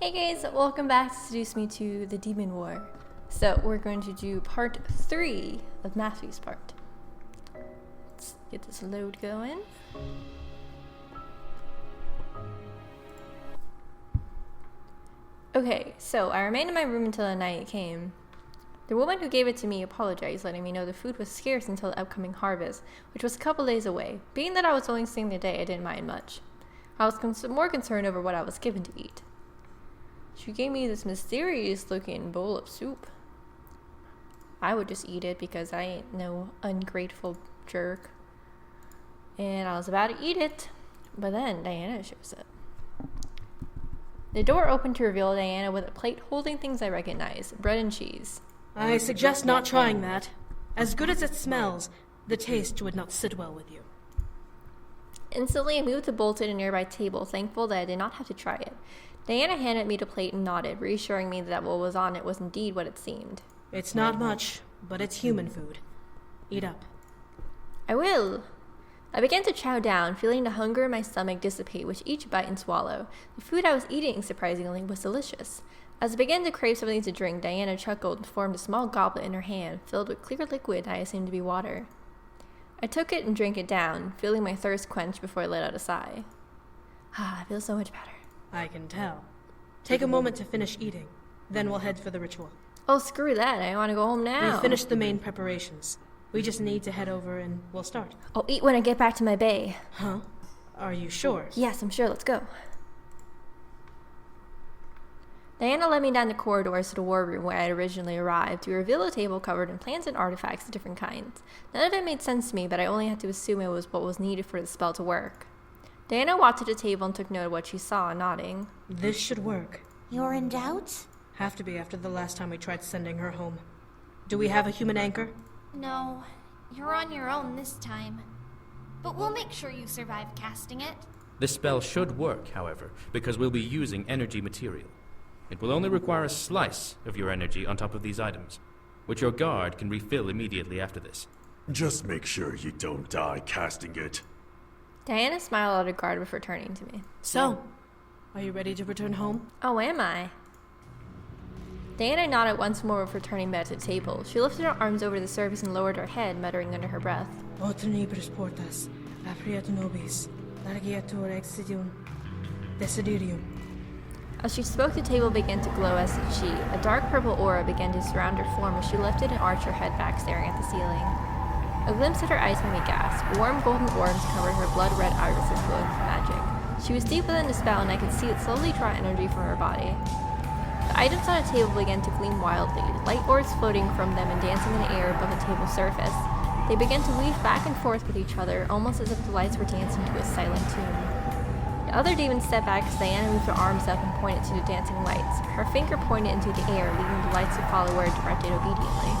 Hey guys, welcome back to Seduce Me to the Demon War. So we're going to do part 3 of Matthew's part. Let's get this load going. Okay, so I remained in my room until the night came. The woman who gave it to me apologized, letting me know the food was scarce until the upcoming harvest, which was a couple days away. Being that I was only staying the day, I didn't mind much. I was more concerned over what I was given to eat. She gave me this mysterious looking bowl of soup. I would just eat it because I ain't no ungrateful jerk. And I was about to eat it, but then Diana shows up. The door opened to reveal Diana with a plate holding things I recognize, bread and cheese. I suggest not trying that. As good as it smells, the taste would not sit well with you. Instantly, I moved the bowl to a nearby table, thankful that I did not have to try it. Diana handed me the plate and nodded, reassuring me that what was on it was indeed what it seemed. It's not much, but it's human food. Eat up. I will. I began to chow down, feeling the hunger in my stomach dissipate with each bite and swallow. The food I was eating, surprisingly, was delicious. As I began to crave something to drink, Diana chuckled and formed a small goblet in her hand, filled with clear liquid I assumed to be water. I took it and drank it down, feeling my thirst quenched before I let out a sigh. I feel so much better. I can tell. Take a moment to finish eating, then we'll head for the ritual. Oh, screw that. I want to go home now. We finished the main preparations. We just need to head over and we'll start. I'll eat when I get back to my bay. Huh? Are you sure? Yes, I'm sure. Let's go. Diana led me down the corridors to the war room where I had originally arrived to reveal a table covered in plants and artifacts of different kinds. None of it made sense to me, but I only had to assume it was what was needed for the spell to work. Diana walked to the table and took note of what she saw, nodding. This should work. You're in doubt? Have to be after the last time we tried sending her home. Do we have a human anchor? No, you're on your own this time. But we'll make sure you survive casting it. This spell should work, however, because we'll be using energy material. It will only require a slice of your energy on top of these items, which your guard can refill immediately after this. Just make sure you don't die casting it. Diana smiled at her guard before turning to me. So, are you ready to return home? Oh, am I? Diana nodded once more before turning back to the table. She lifted her arms over the surface and lowered her head, muttering under her breath. O tenebris portas, apriat nobis, largiatur exidium, desiderium. As she spoke, the table began to glow, as did she. A dark purple aura began to surround her form as she lifted and arched her head back, staring at the ceiling. A glimpse at her eyes made me gasp. Warm golden orbs covered her blood-red irises glowing with magic. She was deep within the spell, and I could see it slowly draw energy from her body. The items on the table began to gleam wildly, light orbs floating from them and dancing in the air above the table's surface. They began to weave back and forth with each other, almost as if the lights were dancing to a silent tune. The other demon stepped back as Diana moved her arms up and pointed to the dancing lights. Her finger pointed into the air, leading the lights to follow where it directed obediently.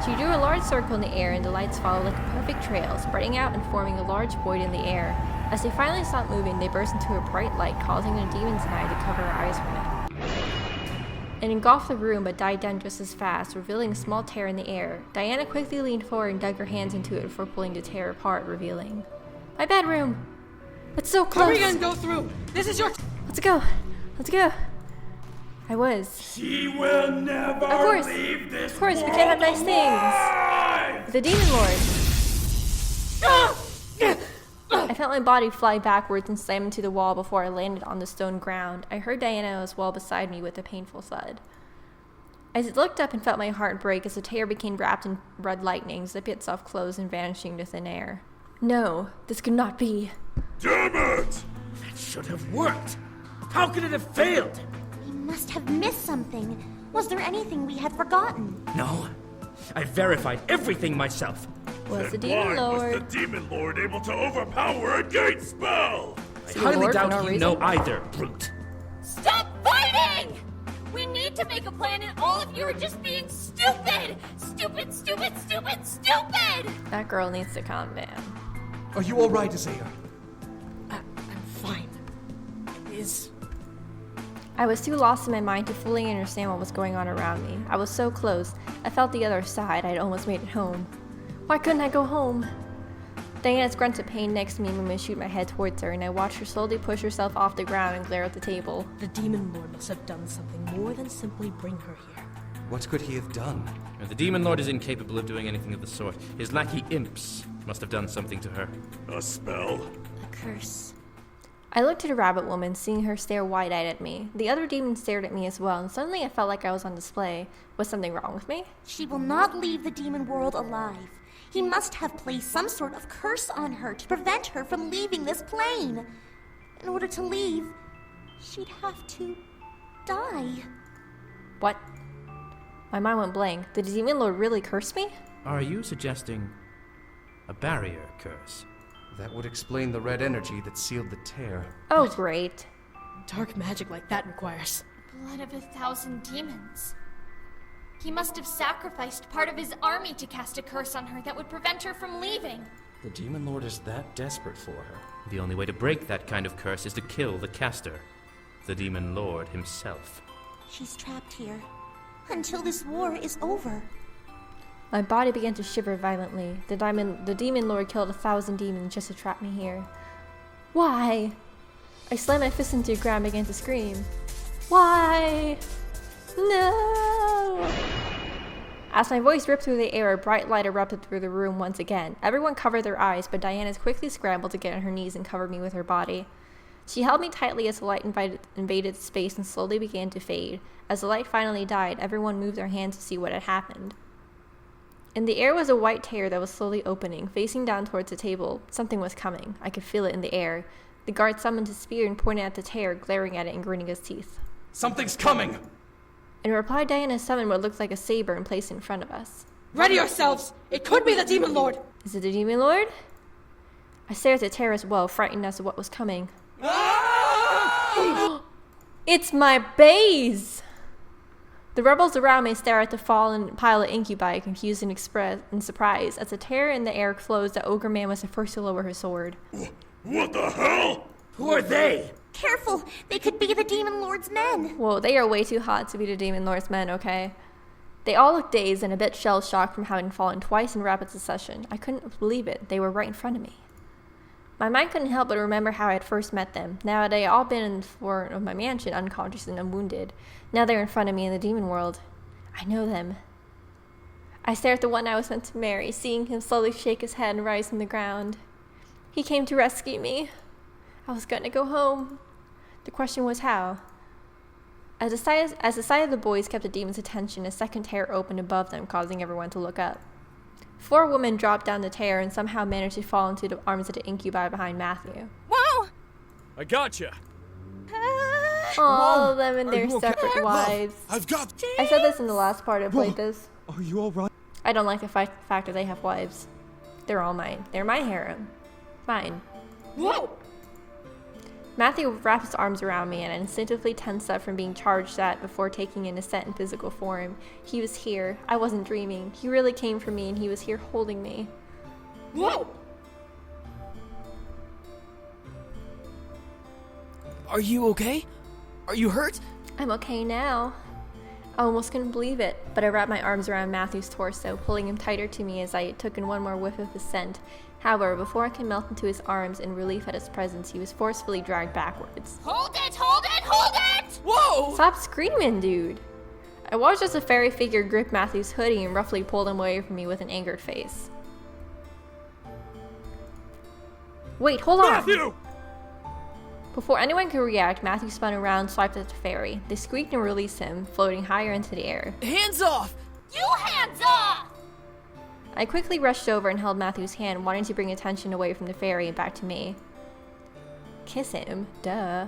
She drew a large circle in the air, and the lights followed like a perfect trail, spreading out and forming a large void in the air. As they finally stopped moving, they burst into a bright light, causing the demon's eye to cover her eyes from it. It engulfed the room, but died down just as fast, revealing a small tear in the air. Diana quickly leaned forward and dug her hands into it before pulling the tear apart, revealing my bedroom. It's so close. Hurry and go through. This is your. Let's go. Let's go. I was. She will never Of course. leave this Of course, we world can't have nice alive! things. The Demon Lord. I felt my body fly backwards and slam into the wall before I landed on the stone ground. I heard Diana as well beside me with a painful thud. I looked up and felt my heart break as the tear became wrapped in red lightning, zipping itself closed and vanishing into thin air. No, this could not be. Damn it! That should have worked. How could it have failed? We must have missed something. Was there anything we had forgotten? No. I verified everything myself. Was the Then Demon why was Lord. the Demon Lord able to overpower a gate spell? I the highly Lord for doubt no you reason? know either, brute. Stop fighting! We need to make a plan and all of you are just being stupid! Stupid, stupid, stupid, stupid! That girl needs to calm down. Are you all right, Isaiah? I'm fine. Is. I was too lost in my mind to fully understand what was going on around me. I was so close. I felt the other side. I'd almost made it home. Why couldn't I go home? Diana's grunts of pain next to me made me shoot my head towards her, and I watched her slowly push herself off the ground and glare at the table. The Demon Lord must have done something more than simply bring her here. What could he have done? The Demon Lord is incapable of doing anything of the sort. His lackey imps must have done something to her. A spell? A curse. I looked at a rabbit woman, seeing her stare wide-eyed at me. The other demons stared at me as well, and suddenly I felt like I was on display. Was something wrong with me? She will not leave the demon world alive. He must have placed some sort of curse on her to prevent her from leaving this plane. In order to leave, she'd have to die. What? My mind went blank. Did the Demon Lord really curse me? Are you suggesting a barrier curse? That would explain the red energy that sealed the tear. Oh, great. Dark magic like that requires... Blood of 1,000 demons. He must have sacrificed part of his army to cast a curse on her that would prevent her from leaving. The Demon Lord is that desperate for her. The only way to break that kind of curse is to kill the caster, the Demon Lord himself. She's trapped here until this war is over. My body began to shiver violently. The Demon Lord killed 1,000 demons just to trap me here. Why? I slammed my fist into the ground and began to scream. Why? No! As my voice ripped through the air, a bright light erupted through the room once again. Everyone covered their eyes, but Diana quickly scrambled to get on her knees and covered me with her body. She held me tightly as the light invaded space and slowly began to fade. As the light finally died, everyone moved their hands to see what had happened. In the air was a white tear that was slowly opening, facing down towards the table. Something was coming. I could feel it in the air. The guard summoned his spear and pointed at the tear, glaring at it and gritting his teeth. Something's coming! In reply, Diana summoned what looked like a saber and placed it in front of us. Ready yourselves! It could be the Demon Lord! Is it the Demon Lord? I stared at the tear as well, frightened as to what was coming. It's my base! The rebels around me stare at the fallen pile of incubi, confused and surprised. As the tear in the air closed, the ogre man was the first to lower his sword. What the hell? Who are they? Careful! They could be the Demon Lord's men! Whoa, they are way too hot to be the Demon Lord's men, okay? They all looked dazed and a bit shell-shocked from having fallen twice in rapid succession. I couldn't believe it. They were right in front of me. My mind couldn't help but remember how I had first met them. Now they had all been in the front of my mansion, unconscious and unwounded. Now they're in front of me in the demon world. I know them. I stared at the one I was meant to marry, seeing him slowly shake his head and rise from the ground. He came to rescue me. I was going to go home. The question was how. As the sight of the boys kept the demon's attention, a second tear opened above them, causing everyone to look up. 4 women dropped down the tear and somehow managed to fall into the arms of the incubi behind Matthew. Whoa! I gotcha. All of them and their separate wives. I've got. I said this in the last part I played this. Are you alright? I don't like the fact that they have wives. They're all mine. They're my harem. Mine. Whoa! Matthew wrapped his arms around me and I instinctively tensed up from being charged at before taking in a set in physical form. He was here. I wasn't dreaming. He really came for me and he was here holding me. Whoa! Are you okay? Are you hurt? I'm okay now. I almost couldn't believe it, but I wrapped my arms around Matthew's torso, pulling him tighter to me as I took in one more whiff of his scent. However, before I could melt into his arms in relief at his presence, he was forcefully dragged backwards. Hold it! Hold it! Hold it! Whoa! Stop screaming, dude! I watched as a fairy figure grip Matthew's hoodie and roughly pulled him away from me with an angered face. Wait, hold on! Matthew! Before anyone could react, Matthew spun around and swiped at the fairy. They squeaked and released him, floating higher into the air. Hands off! You hands off! I quickly rushed over and held Matthew's hand, wanting to bring attention away from the fairy and back to me. Kiss him? Duh.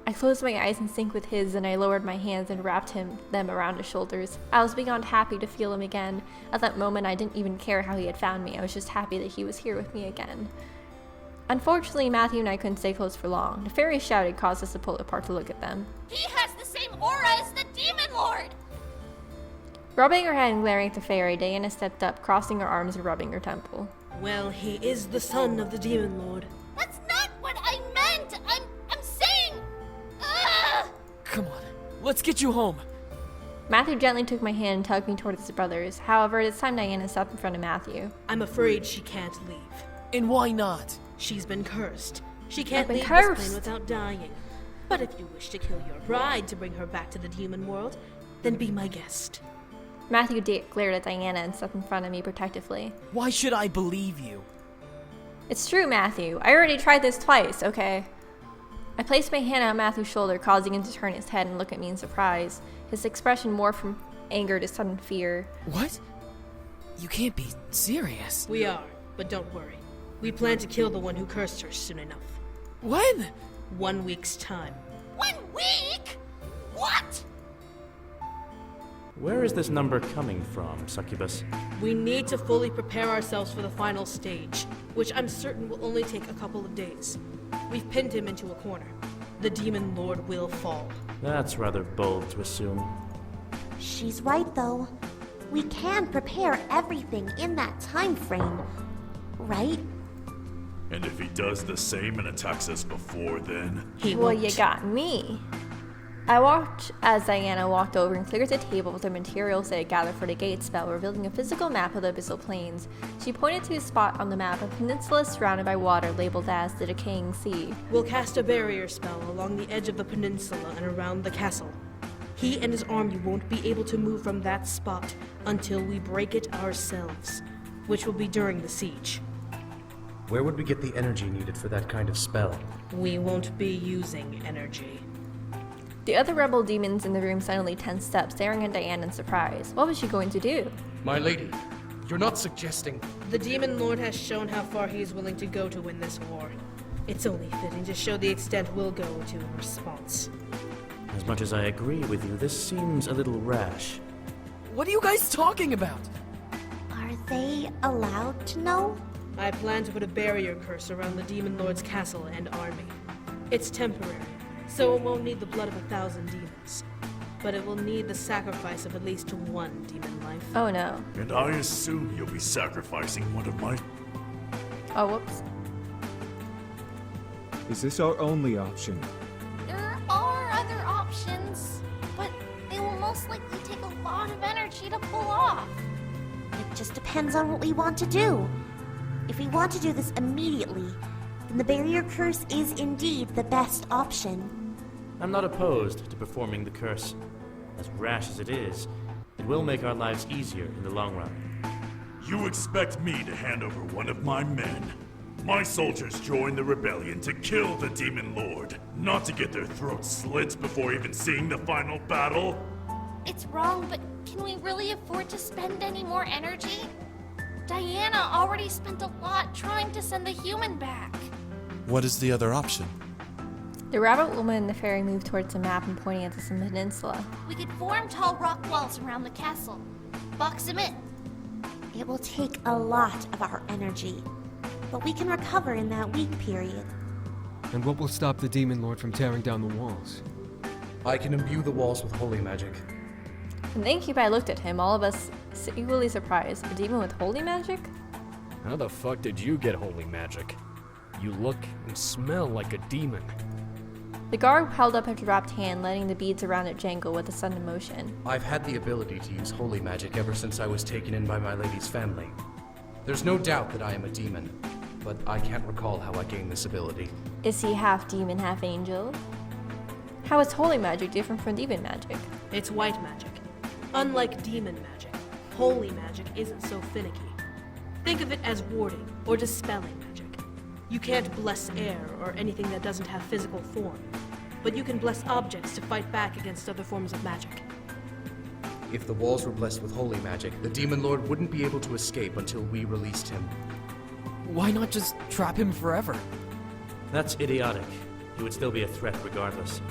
I closed my eyes in sync with his, and I lowered my hands and wrapped them around his shoulders. I was beyond happy to feel him again. At that moment, I didn't even care how he had found me. I was just happy that he was here with me again. Unfortunately, Matthew and I couldn't stay close for long. The fairy shouted, caused us to pull apart to look at them. He has the same aura as the Demon Lord! Rubbing her head and glaring at the fairy, Diana stepped up, crossing her arms and rubbing her temple. Well, he is the son of the Demon Lord. That's not what I meant! I'm saying... Ugh! Come on, let's get you home. Matthew gently took my hand and tugged me towards his brothers. However, this time Diana stepped in front of Matthew. I'm afraid she can't leave. And why not? She's been cursed. She can't leave cursed. this plane without dying. But if you wish to kill your bride to bring her back to the demon world, then be my guest. Matthew glared at Diana and stepped in front of me protectively. Why should I believe you? It's true, Matthew. I already tried this twice, okay? I placed my hand on Matthew's shoulder, causing him to turn his head and look at me in surprise. His expression morphed from anger to sudden fear. What? You can't be serious. We are, but don't worry. We plan to kill the one who cursed her soon enough. When? 1 week's time. 1 week? What? Where is this number coming from, Succubus? We need to fully prepare ourselves for the final stage, which I'm certain will only take a couple of days. We've pinned him into a corner. The Demon Lord will fall. That's rather bold to assume. She's right, though. We can prepare everything in that time frame, right? And if he does the same and attacks us before then? He Well, won't. you got me. I watched as Diana walked over and cleared the table with the materials they had gathered for the gate spell, revealing a physical map of the Abyssal Plains. She pointed to a spot on the map, a peninsula surrounded by water labeled as the Decaying Sea. We'll cast a barrier spell along the edge of the peninsula and around the castle. He and his army won't be able to move from that spot until we break it ourselves, which will be during the siege. Where would we get the energy needed for that kind of spell? We won't be using energy. The other rebel demons in the room suddenly tensed up, staring at Diana in surprise. What was she going to do? My lady, you're not suggesting... The Demon Lord has shown how far he is willing to go to win this war. It's only fitting to show the extent we'll go to in response. As much as I agree with you, this seems a little rash. What are you guys talking about? Are they allowed to know? I plan to put a barrier curse around the Demon Lord's castle and army. It's temporary, so it won't need the blood of 1,000 demons. But it will need the sacrifice of at least one demon life. Oh no. And I assume you'll be sacrificing one of my... Oh, whoops. Is this our only option? There are other options, but they will most likely take a lot of energy to pull off. It just depends on what we want to do. If we want to do this immediately, then the barrier curse is indeed the best option. I'm not opposed to performing the curse. As rash as it is, it will make our lives easier in the long run. You expect me to hand over one of my men? My soldiers joined the rebellion to kill the Demon Lord, not to get their throats slit before even seeing the final battle? It's wrong, but can we really afford to spend any more energy? Diana already spent a lot trying to send the human back. What is the other option? The rabbit woman and the fairy moved towards the map and pointing at the peninsula. We could form tall rock walls around the castle. Box him in. It will take a lot of our energy, but we can recover in that week period. And what will stop the Demon Lord from tearing down the walls? I can imbue the walls with holy magic. When the incubi looked at him, all of us equally surprised. A demon with holy magic? How the fuck did you get holy magic? You look and smell like a demon. The guard held up a dropped hand, letting the beads around it jangle with a sudden motion. I've had the ability to use holy magic ever since I was taken in by my lady's family. There's no doubt that I am a demon, but I can't recall how I gained this ability. Is he half demon, half angel? How is holy magic different from demon magic? It's white magic. Unlike demon magic, holy magic isn't so finicky. Think of it as warding or dispelling magic. You can't bless air or anything that doesn't have physical form, but you can bless objects to fight back against other forms of magic. If the walls were blessed with holy magic, the Demon Lord wouldn't be able to escape until we released him. Why not just trap him forever? That's idiotic. He would still be a threat regardless.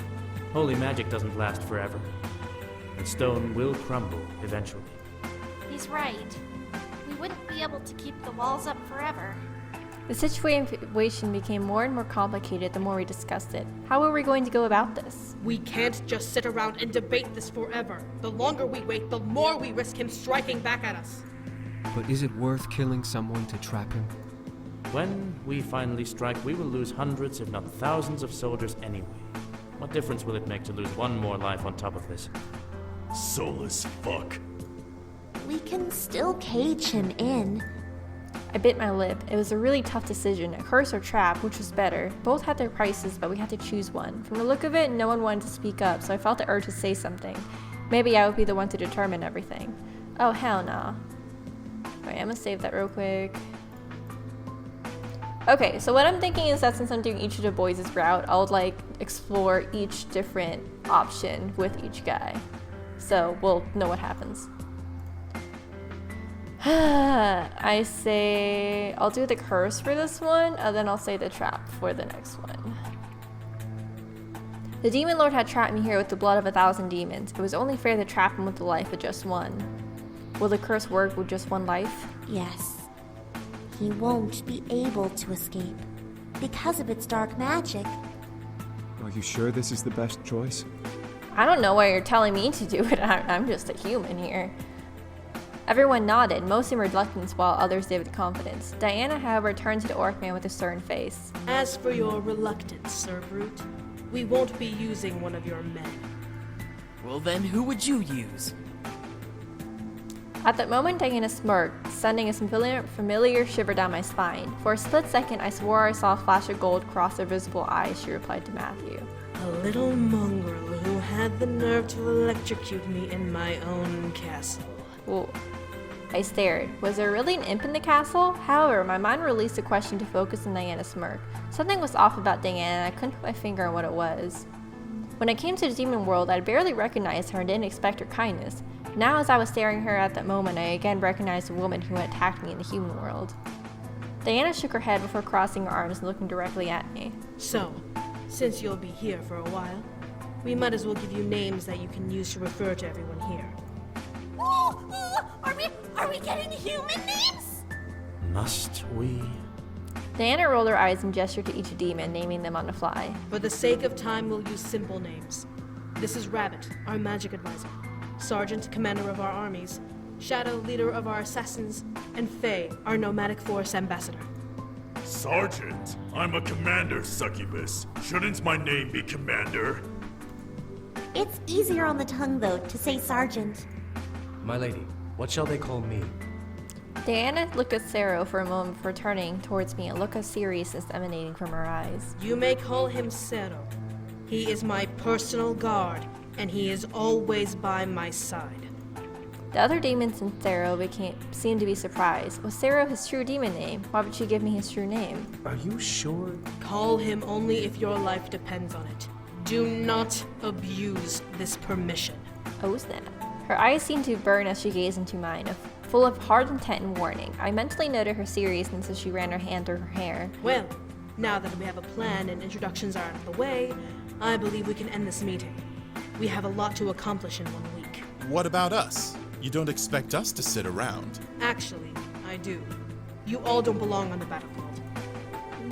Holy magic doesn't last forever. And stone will crumble eventually. He's right. We wouldn't be able to keep the walls up forever. The situation became more and more complicated the more we discussed it. How were we going to go about this? We can't just sit around and debate this forever. The longer we wait, the more we risk him striking back at us. But is it worth killing someone to trap him? When we finally strike, we will lose hundreds, if not thousands, of soldiers anyway. What difference will it make to lose one more life on top of this? Soulless fuck. We can still cage him in. I bit my lip. It was a really tough decision, a curse or trap, which was better. Both had their prices, but we had to choose one. From the look of it, no one wanted to speak up, so I felt the urge to say something. Maybe I would be the one to determine everything. Oh, hell nah. Alright, I'm gonna save that real quick. Okay, so what I'm thinking is that since I'm doing each of the boys' route, I'll like explore each different option with each guy. So we'll know what happens. I say I'll do the curse for this one, and then I'll say the trap for the next one. The Demon Lord had trapped me here with the blood of 1,000 demons. It was only fair to trap him with the life of just one. Will the curse work with just one life? Yes. He won't be able to escape because of its dark magic. Are you sure this is the best choice? I don't know why you're telling me to do it. I'm just a human here. Everyone nodded, most in reluctance while others did with confidence. Diana, however, turned to the orc man with a stern face. As for your reluctance, Sir Brute, we won't be using one of your men. Well then, who would you use? At that moment, Diana smirked, sending a familiar shiver down my spine. For a split second, I swore I saw a flash of gold cross her visible eyes, she replied to Matthew. A little mongrel who had the nerve to electrocute me in my own castle. Well, I stared. Was there really an imp in the castle? However, my mind released a question to focus on Diana's smirk. Something was off about Diana, and I couldn't put my finger on what it was. When I came to the demon world, I barely recognized her and didn't expect her kindness. Now, as I was staring at her at that moment, I again recognized the woman who had attacked me in the human world. Diana shook her head before crossing her arms and looking directly at me. So, since you'll be here for a while, we might as well give you names that you can use to refer to everyone here. Are we getting human names? Must we? Diana rolled her eyes and gestured to each demon, naming them on the fly. For the sake of time, we'll use simple names. This is Rabbit, our magic advisor. Sergeant, commander of our armies. Shadow, leader of our assassins. And Faye, our nomadic force ambassador. Sergeant? I'm a commander, succubus. Shouldn't my name be Commander? It's easier on the tongue, though, to say Sergeant. My lady, what shall they call me? Diana looked at Sero for a moment before turning towards me, a look of seriousness emanating from her eyes. You may call him Sero. He is my personal guard, and he is always by my side. The other demons in Sero seemed to be surprised. Was Sero his true demon name? Why would she give me his true name? Are you sure? Call him only if your life depends on it. Do not abuse this permission. Oh snap. Her eyes seemed to burn as she gazed into mine, full of hard intent and warning. I mentally noted her seriousness as she ran her hand through her hair. Well, now that we have a plan and introductions are out of the way, I believe we can end this meeting. We have a lot to accomplish in 1 week. What about us? You don't expect us to sit around. Actually, I do. You all don't belong on the battlefield.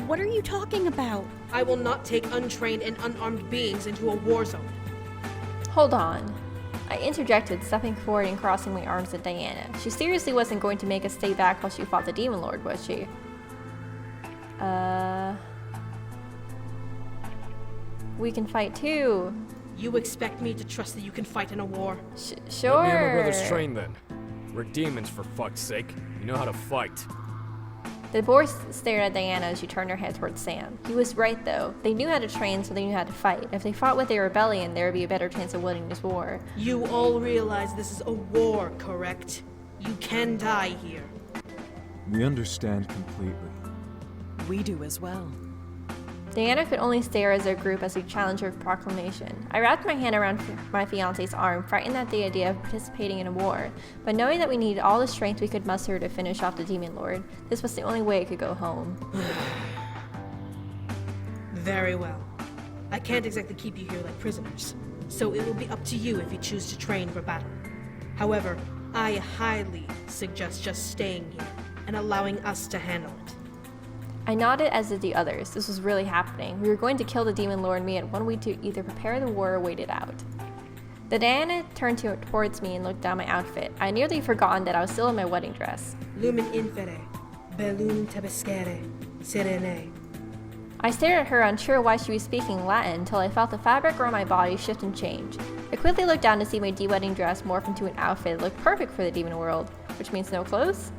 What are you talking about? I will not take untrained and unarmed beings into a war zone. Hold on. I interjected, stepping forward and crossing my arms at Diana. She seriously wasn't going to make us stay back while she fought the Demon Lord, was she? We can fight too. You expect me to trust that you can fight in a war? Sure. Let me have my brother's train then. We're demons, for fuck's sake. You know how to fight. The boys stared at Diana as she turned her head towards Sam. He was right, though. They knew how to train, so they knew how to fight. If they fought with a rebellion, there would be a better chance of winning this war. You all realize this is a war, correct? You can die here. We understand completely. We do as well. Diana could only stare as a group as we challenged her proclamation. I wrapped my hand around my fiance's arm, frightened at the idea of participating in a war, but knowing that we needed all the strength we could muster to finish off the Demon Lord, this was the only way I could go home. Very well. I can't exactly keep you here like prisoners, so it will be up to you if you choose to train for battle. However, I highly suggest just staying here and allowing us to handle it. I nodded, as did the others. This was really happening. We were going to kill the Demon Lord, and we had 1 week to either prepare the war or wait it out. The Diana turned towards me and looked down my outfit. I had nearly forgotten that I was still in my wedding dress. Lumen infere, bellum tebescere, serene. I stared at her, unsure why she was speaking Latin, until I felt the fabric around my body shift and change. I quickly looked down to see my de-wedding dress morph into an outfit that looked perfect for the demon world, which means no clothes.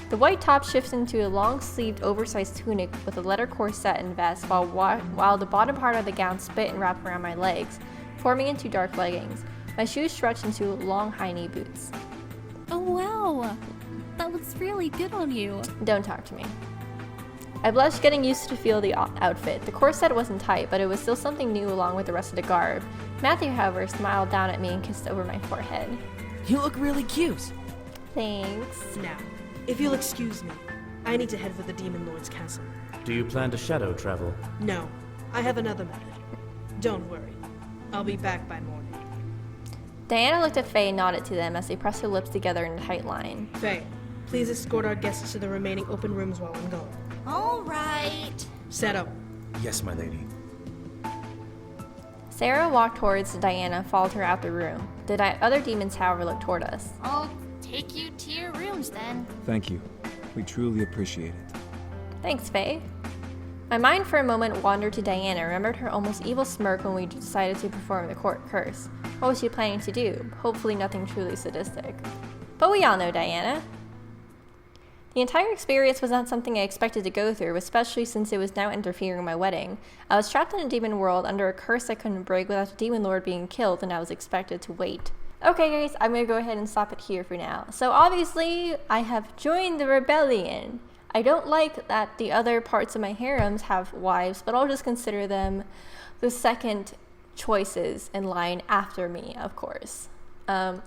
The white top shifts into a long-sleeved, oversized tunic with a leather corset and vest, while the bottom part of the gown split and wrapped around my legs, forming into dark leggings. My shoes stretched into long high-knee boots. Oh wow! That looks really good on you. Don't talk to me. I blushed, getting used to the feel of the outfit. The corset wasn't tight, but it was still something new along with the rest of the garb. Matthew, however, smiled down at me and kissed over my forehead. You look really cute. Thanks. Now, if you'll excuse me, I need to head for the Demon Lord's castle. Do you plan to shadow travel? No, I have another method. Don't worry. I'll be back by morning. Diana looked at Faye and nodded to them as they pressed their lips together in a tight line. Faye, please escort our guests to the remaining open rooms while I'm gone. All right. Set up. Yes, my lady. Sarah walked towards Diana, followed her out the room. The other demons, however, looked toward us. I'll take you to your rooms then. Thank you. We truly appreciate it. Thanks, Faye. My mind for a moment wandered to Diana, remembered her almost evil smirk when we decided to perform the court curse. What was she planning to do? Hopefully nothing truly sadistic. But we all know Diana. The entire experience was not something I expected to go through, especially since it was now interfering in my wedding. I was trapped in a demon world under a curse I couldn't break without the demon lord being killed, and I was expected to wait. Okay guys, I'm gonna go ahead and stop it here for now. So obviously, I have joined the rebellion. I don't like that the other parts of my harems have wives, but I'll just consider them the second choices in line after me, of course.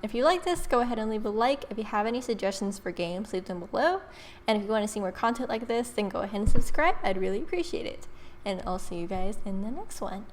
If you like this, go ahead and leave a like. If you have any suggestions for games, leave them below. And if you want to see more content like this, then go ahead and subscribe. I'd really appreciate it. And I'll see you guys in the next one.